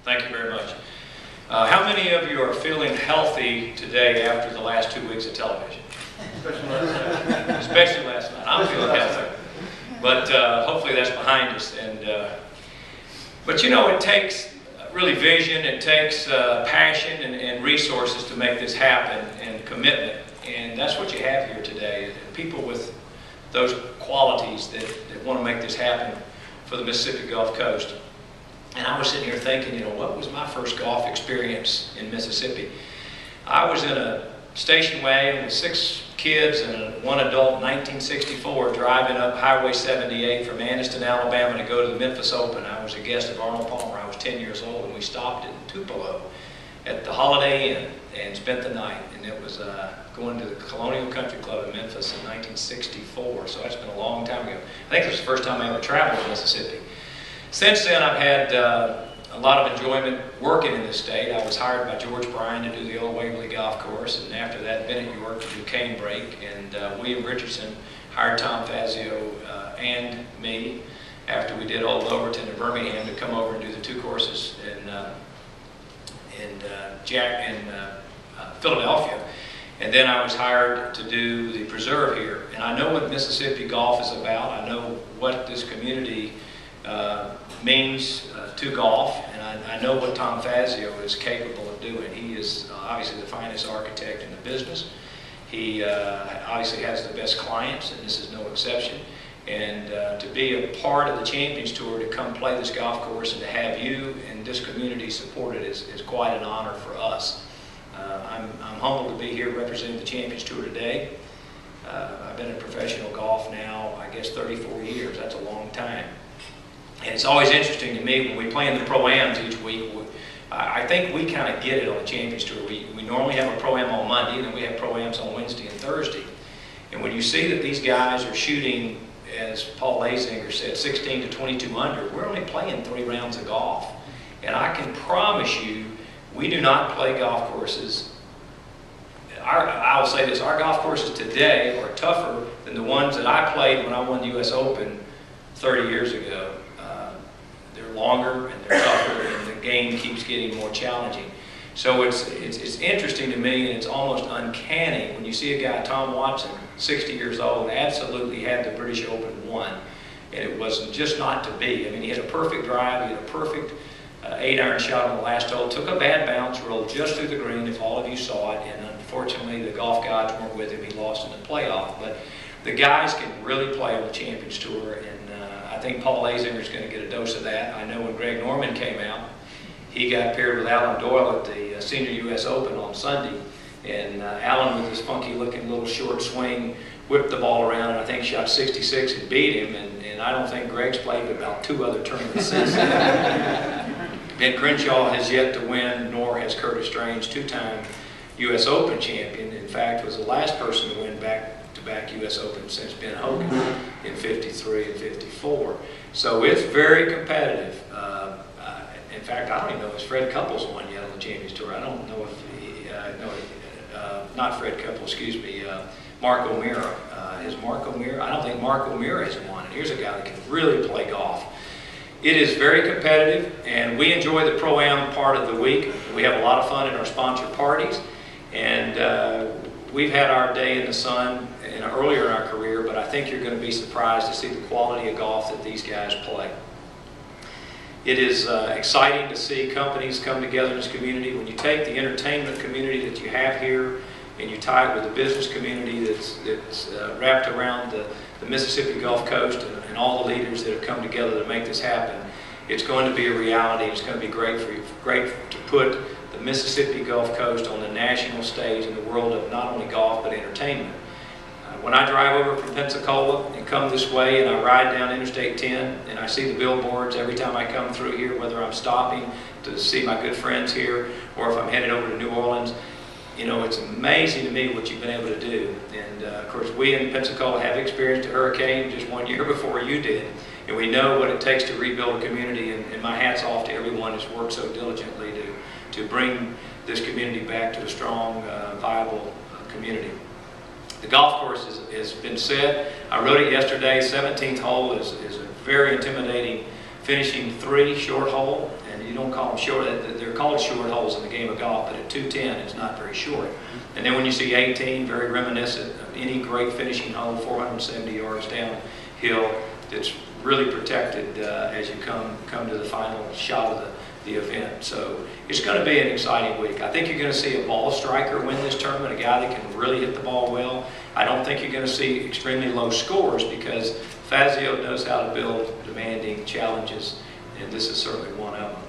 Thank you very much. How many of you are feeling healthy today after the last 2 weeks of television? Especially last night. I'm feeling healthy. But hopefully that's behind us. But you know, it takes really vision, it takes passion and resources to make this happen, and commitment. And that's what you have here today. People with those qualities that want to make this happen for the Mississippi Gulf Coast. And I was sitting here thinking, you know, what was my first golf experience in Mississippi? I was in a station wagon with 6 kids and 1 adult in 1964 driving up Highway 78 from Anniston, Alabama to go to the Memphis Open. I was a guest of Arnold Palmer. I was 10 years old, and we stopped in Tupelo at the Holiday Inn and spent the night. And it was going to the Colonial Country Club in Memphis in 1964, so that's been a long time ago. I think it was the first time I ever traveled to Mississippi. Since then, I've had a lot of enjoyment working in this state. I was hired by George Bryan to do the Old Waverly Golf Course, and after that, Bennett York to do Canebrake, and William Richardson hired Tom Fazio and me after we did Old Overton and Birmingham to come over and do the 2 courses in Philadelphia. And then I was hired to do the preserve here. And I know what Mississippi golf is about. I know what this community means to golf, and I know what Tom Fazio is capable of doing. He is obviously the finest architect in the business. He obviously has the best clients, and this is no exception. And to be a part of the Champions Tour, to come play this golf course, and to have you and this community support it is quite an honor for us. I'm humbled to be here representing the Champions Tour today. I've been in professional golf now, I guess, 34 years. That's a long time. And it's always interesting to me when we play in the Pro-Ams each week. I think we kind of get it on the Champions Tour. We normally have a Pro-Am on Monday, and then we have Pro-Ams on Wednesday and Thursday. And when you see that these guys are shooting, as Paul Lazinger said, 16 to 22 under, we're only playing 3 rounds of golf. And I can promise you, we do not play golf courses. I will say this, our golf courses today are tougher than the ones that I played when I won the U.S. Open 30 years ago. They're longer and they're tougher, and the game keeps getting more challenging. So it's interesting to me, and it's almost uncanny when you see a guy, Tom Watson, 60 years old, absolutely had the British Open won. And it was just not to be. I mean, he had a perfect drive, he had a perfect 8-iron shot on the last hole, took a bad bounce, rolled just through the green, if all of you saw it, and unfortunately the golf gods weren't with him. He lost in the playoff. But the guys can really play on the Champions Tour, and I think Paul Lazinger is going to get a dose of that. I know when Greg Norman came out, he got paired with Alan Doyle at the Senior U.S. Open on Sunday, and Alan, with his funky-looking little short swing, whipped the ball around, and I think shot 66 and beat him, and I don't think Greg's played about 2 other tournaments since then. Ben Crenshaw has yet to win, nor has Curtis Strange, 2-time U.S. Open champion. In fact, was the last person to win back-to-back U.S. Open since Ben Hogan in 53 and 54. So it's very competitive. In fact, I don't even know if Fred Couples won yet on the Champions Tour. I don't know if he, not Fred Couples, excuse me, Mark O'Meara. Is Mark O'Meara? I don't think Mark O'Meara has won. And here's a guy that can really play golf. It is very competitive, and we enjoy the Pro-Am part of the week. We have a lot of fun at our sponsor parties, and we've had our day in the sun earlier in our career, but I think you're going to be surprised to see the quality of golf that these guys play. It is exciting to see companies come together in this community. When you take the entertainment community that you have here and you tie it with the business community that's wrapped around the Mississippi Gulf Coast and all the leaders that have come together to make this happen, it's going to be a reality. It's going to be great to put the Mississippi Gulf Coast on the national stage in the world of not only golf but entertainment. When I drive over from Pensacola and come this way and I ride down Interstate 10 and I see the billboards every time I come through here, whether I'm stopping to see my good friends here or if I'm headed over to New Orleans, you know, it's amazing to me what you've been able to do. And of course, we in Pensacola have experienced a hurricane just 1 year before you did. And we know what it takes to rebuild a community, and my hat's off to everyone who's worked so diligently to bring this community back to a strong, viable community. The golf course has been set. I rode it yesterday. 17th hole is a very intimidating finishing 3 short hole, and you don't call them short, they're called short holes in the game of golf, but at 210 it's not very short. And then when you see 18, very reminiscent of any great finishing hole, 470 yards downhill, that's really protected as you come to the final shot of the event. So it's going to be an exciting week. I think you're going to see a ball striker win this tournament, a guy that can really hit the ball well. I don't think you're going to see extremely low scores because Fazio knows how to build demanding challenges, and this is certainly one of them.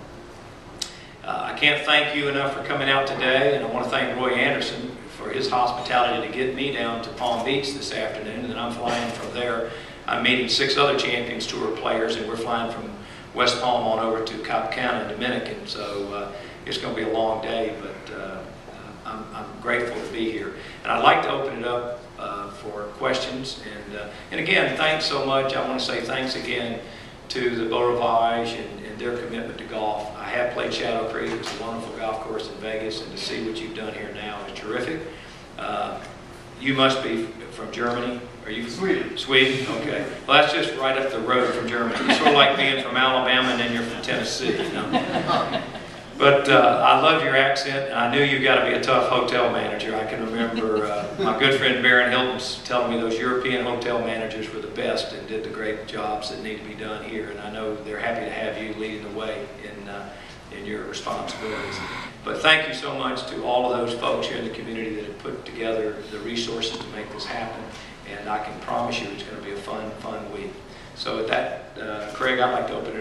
I can't thank you enough for coming out today, and I want to thank Roy Anderson for his hospitality to get me down to Palm Beach this afternoon, and then I'm flying from there. I'm meeting 6 other Champions Tour players, and we're flying from West Palm on over to Copacabana, Dominican, so it's going to be a long day, but I'm grateful to be here. And I'd like to open it up for questions, and again, thanks so much. I want to say thanks again to the Beau Rivage and their commitment to golf. I have played Shadow Creek. It's a wonderful golf course in Vegas, and to see what you've done here now is terrific. You must be from Germany. Are you from Sweden? Sweden? Okay. Well, that's just right up the road from Germany. It's sort of like being from Alabama and then you're from Tennessee, you know. But I love your accent, and I knew you got to be a tough hotel manager. I can remember my good friend Baron Hilton's telling me those European hotel managers were the best and did the great jobs that need to be done here. And I know they're happy to have you leading the way in your responsibilities. But thank you so much to all of those folks here in the community that have put together the resources to make this happen. And I can promise you it's going to be a fun week. So with that, Craig, I'd like to open it up.